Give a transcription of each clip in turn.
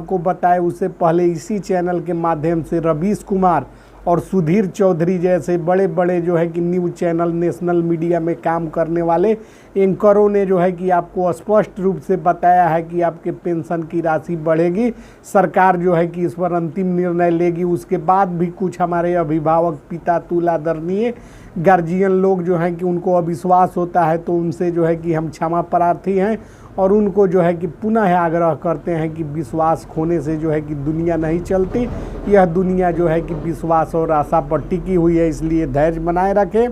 को बताए उससे पहले इसी चैनल के माध्यम से रवीश कुमार और सुधीर चौधरी जैसे बड़े बड़े जो है कि न्यूज़ चैनल नेशनल मीडिया में काम करने वाले एंकरों ने जो है कि आपको स्पष्ट रूप से बताया है कि आपके पेंशन की राशि बढ़ेगी। सरकार जो है कि इस पर अंतिम निर्णय लेगी। उसके बाद भी कुछ हमारे अभिभावक, पिता, तुलादरणीय गार्जियन लोग जो हैं कि उनको अविश्वास होता है, तो उनसे जो है कि हम क्षमा प्रार्थी हैं और उनको जो है कि पुनः आग्रह करते हैं कि विश्वास खोने से जो है कि दुनिया नहीं चलती। यह दुनिया जो है कि विश्वास और आशा पर टिकी हुई है, इसलिए धैर्य बनाए रखें।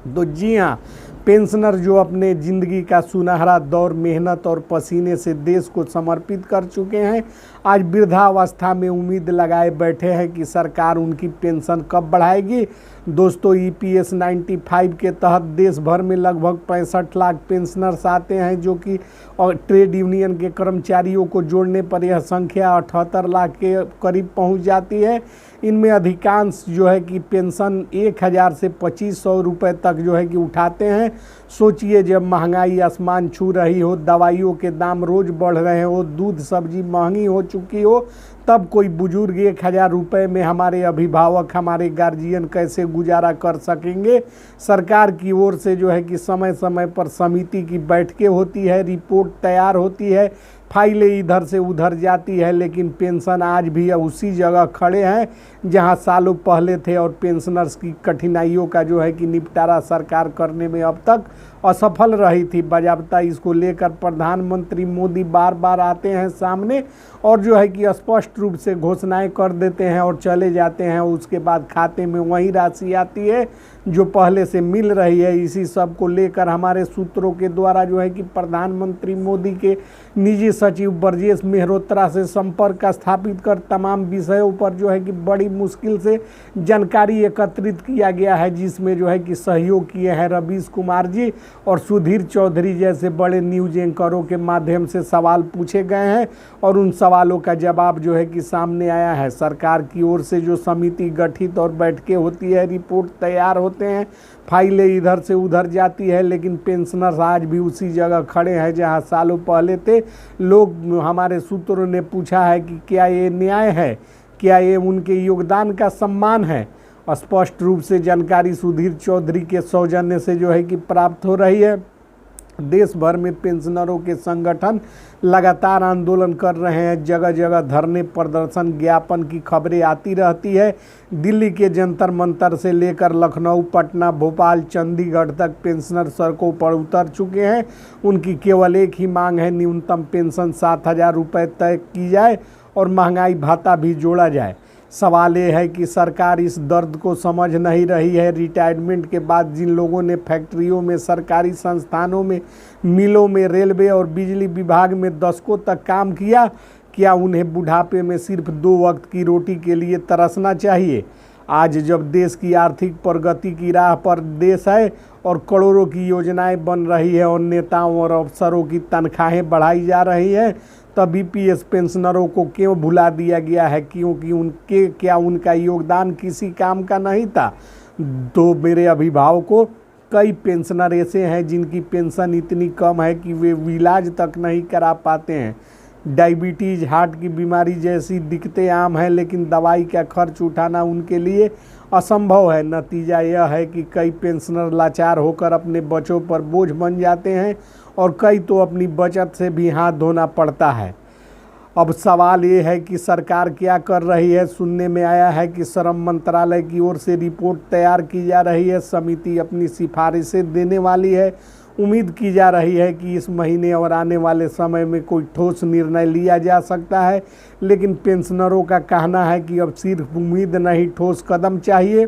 तो जी हाँ, पेंशनर जो अपने ज़िंदगी का सुनहरा दौर मेहनत और पसीने से देश को समर्पित कर चुके हैं, आज वृद्धावस्था में उम्मीद लगाए बैठे हैं कि सरकार उनकी पेंशन कब बढ़ाएगी। दोस्तों, EPS 95 के तहत देश भर में लगभग 65 लाख पेंशनर्स आते हैं, जो कि और ट्रेड यूनियन के कर्मचारियों को जोड़ने पर यह संख्या 78 लाख के करीब पहुंच जाती है। इनमें अधिकांश जो है कि पेंशन 1000 से 2500 रुपये तक जो है कि उठाते हैं। सोचिए, जब महंगाई आसमान छू रही हो, दवाइयों के दाम रोज़ बढ़ रहे हो, दूध सब्जी महंगी हो चुकी हो, तब कोई बुजुर्ग 1000 रुपये में हमारे अभिभावक, हमारे गार्जियन कैसे गुजारा कर सकेंगे। सरकार की ओर से जो है कि समय समय पर समिति की बैठकें होती है, रिपोर्ट तैयार होती है, फाइलें इधर से उधर जाती है, लेकिन पेंशन आज भी उसी जगह खड़े हैं जहां सालों पहले थे और पेंशनर्स की कठिनाइयों का जो है कि निपटारा सरकार करने में अब तक असफल रही थी। बजाबता इसको लेकर प्रधानमंत्री मोदी बार बार आते हैं सामने और जो है कि स्पष्ट रूप से घोषणाएं कर देते हैं और चले जाते हैं। उसके बाद खाते में वही राशि आती है जो पहले से मिल रही है। इसी सब को लेकर हमारे सूत्रों के द्वारा जो है कि प्रधानमंत्री मोदी के निजी सचिव ब्रजेश मेहरोत्रा से संपर्क स्थापित कर तमाम विषयों पर जो है कि बड़ी मुश्किल से जानकारी एकत्रित किया गया है, जिसमें जो है कि सहयोग किए हैं रवीश कुमार जी और सुधीर चौधरी जैसे बड़े न्यूज एंकरों के माध्यम से सवाल पूछे गए हैं और उन सवालों का जवाब जो है कि सामने आया है। सरकार की ओर से जो समिति गठित और बैठकें होती है, रिपोर्ट तैयार होते हैं, फाइलें इधर से उधर जाती है, लेकिन पेंशनर्स आज भी उसी जगह खड़े हैं जहां सालों पहले थे। लोग, हमारे सूत्रों ने पूछा है कि क्या ये न्याय है, क्या ये उनके योगदान का सम्मान है। स्पष्ट रूप से जानकारी सुधीर चौधरी के सौजन्य से जो है कि प्राप्त हो रही है। देश भर में पेंशनरों के संगठन लगातार आंदोलन कर रहे हैं, जगह जगह धरने, प्रदर्शन, ज्ञापन की खबरें आती रहती है। दिल्ली के जंतर मंतर से लेकर लखनऊ, पटना, भोपाल, चंडीगढ़ तक पेंशनर सड़कों पर उतर चुके हैं। उनकी केवल एक ही मांग है, न्यूनतम पेंशन 7000 रुपये तय की जाए और महंगाई भत्ता भी जोड़ा जाए। सवाल ये है कि सरकार इस दर्द को समझ नहीं रही है। रिटायरमेंट के बाद जिन लोगों ने फैक्ट्रियों में, सरकारी संस्थानों में, मिलों में, रेलवे और बिजली विभाग में दशकों तक काम किया, क्या उन्हें बुढ़ापे में सिर्फ 2 वक्त की रोटी के लिए तरसना चाहिए? आज जब देश की आर्थिक प्रगति की राह पर देश है और करोड़ों की योजनाएं बन रही है और नेताओं और अफसरों की तनख्वाहें बढ़ाई जा रही हैं, तब EPS पेंशनरों को क्यों भुला दिया गया है? क्योंकि क्या उनका योगदान किसी काम का नहीं था? तो मेरे अभिभावकों, कई पेंशनर ऐसे हैं जिनकी पेंशन इतनी कम है कि वे इलाज तक नहीं करा पाते हैं। डायबिटीज़, हार्ट की बीमारी जैसी दिक्कतें आम हैं, लेकिन दवाई का खर्च उठाना उनके लिए असंभव है। नतीजा यह है कि कई पेंशनर लाचार होकर अपने बच्चों पर बोझ बन जाते हैं और कई तो अपनी बचत से भी हाथ धोना पड़ता है। अब सवाल ये है कि सरकार क्या कर रही है। सुनने में आया है कि श्रम मंत्रालय की ओर से रिपोर्ट तैयार की जा रही है, समिति अपनी सिफारिशें देने वाली है। उम्मीद की जा रही है कि इस महीने और आने वाले समय में कोई ठोस निर्णय लिया जा सकता है, लेकिन पेंशनरों का कहना है कि अब सिर्फ उम्मीद नहीं, ठोस कदम चाहिए।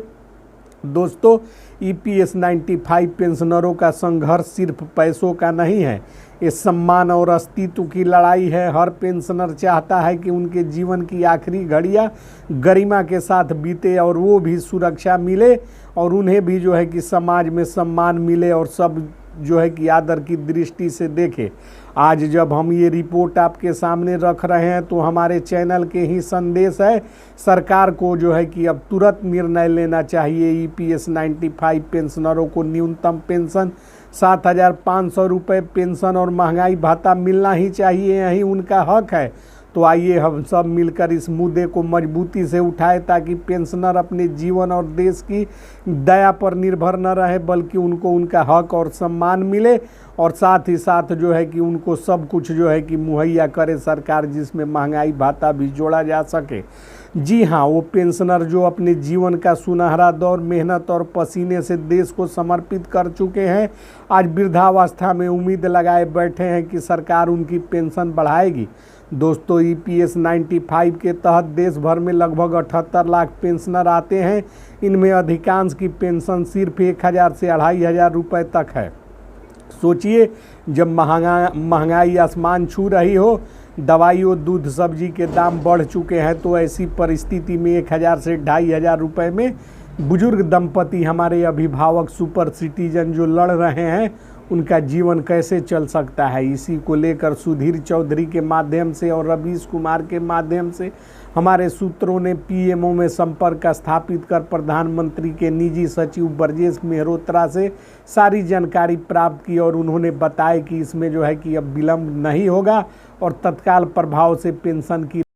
दोस्तों, EPS 95 पेंशनरों का संघर्ष सिर्फ पैसों का नहीं है, ये सम्मान और अस्तित्व की लड़ाई है। हर पेंशनर चाहता है कि उनके जीवन की आखिरी घड़ियां गरिमा के साथ बीते और वो भी सुरक्षा मिले और उन्हें भी जो है कि समाज में सम्मान मिले और सब जो है कि आदर की दृष्टि से देखे। आज जब हम ये रिपोर्ट आपके सामने रख रहे हैं तो हमारे चैनल के ही संदेश है। सरकार को जो है कि अब तुरंत निर्णय लेना चाहिए। EPS 95 पेंशनरों को न्यूनतम पेंशन 7500 रुपये पेंशन और महंगाई भत्ता मिलना ही चाहिए, यही उनका हक है। तो आइए हम सब मिलकर इस मुद्दे को मजबूती से उठाएं ताकि पेंशनर अपने जीवन और देश की दया पर निर्भर न रहे, बल्कि उनको उनका हक और सम्मान मिले, और साथ ही साथ जो है कि उनको सब कुछ जो है कि मुहैया करे सरकार, जिसमें महंगाई भत्ता भी जोड़ा जा सके। जी हाँ, वो पेंशनर जो अपने जीवन का सुनहरा दौर मेहनत और पसीने से देश को समर्पित कर चुके हैं, आज वृद्धावस्था में उम्मीद लगाए बैठे हैं कि सरकार उनकी पेंशन बढ़ाएगी। दोस्तों, EPS 95 के तहत देश भर में लगभग 78 लाख पेंशनर आते हैं। इनमें अधिकांश की पेंशन सिर्फ 1000 से 2500 रुपये तक है। सोचिए, जब महंगाई आसमान छू रही हो, दवाई और दूध सब्जी के दाम बढ़ चुके हैं, तो ऐसी परिस्थिति में 1000 से 2500 रुपये में बुजुर्ग दंपति, हमारे अभिभावक, सुपर सिटीजन जो लड़ रहे हैं, उनका जीवन कैसे चल सकता है। इसी को लेकर सुधीर चौधरी के माध्यम से और रवीश कुमार के माध्यम से हमारे सूत्रों ने PMO में संपर्क स्थापित कर प्रधानमंत्री के निजी सचिव ब्रजेश मेहरोत्रा से सारी जानकारी प्राप्त की, और उन्होंने बताया कि इसमें जो है कि अब विलम्ब नहीं होगा और तत्काल प्रभाव से पेंशन की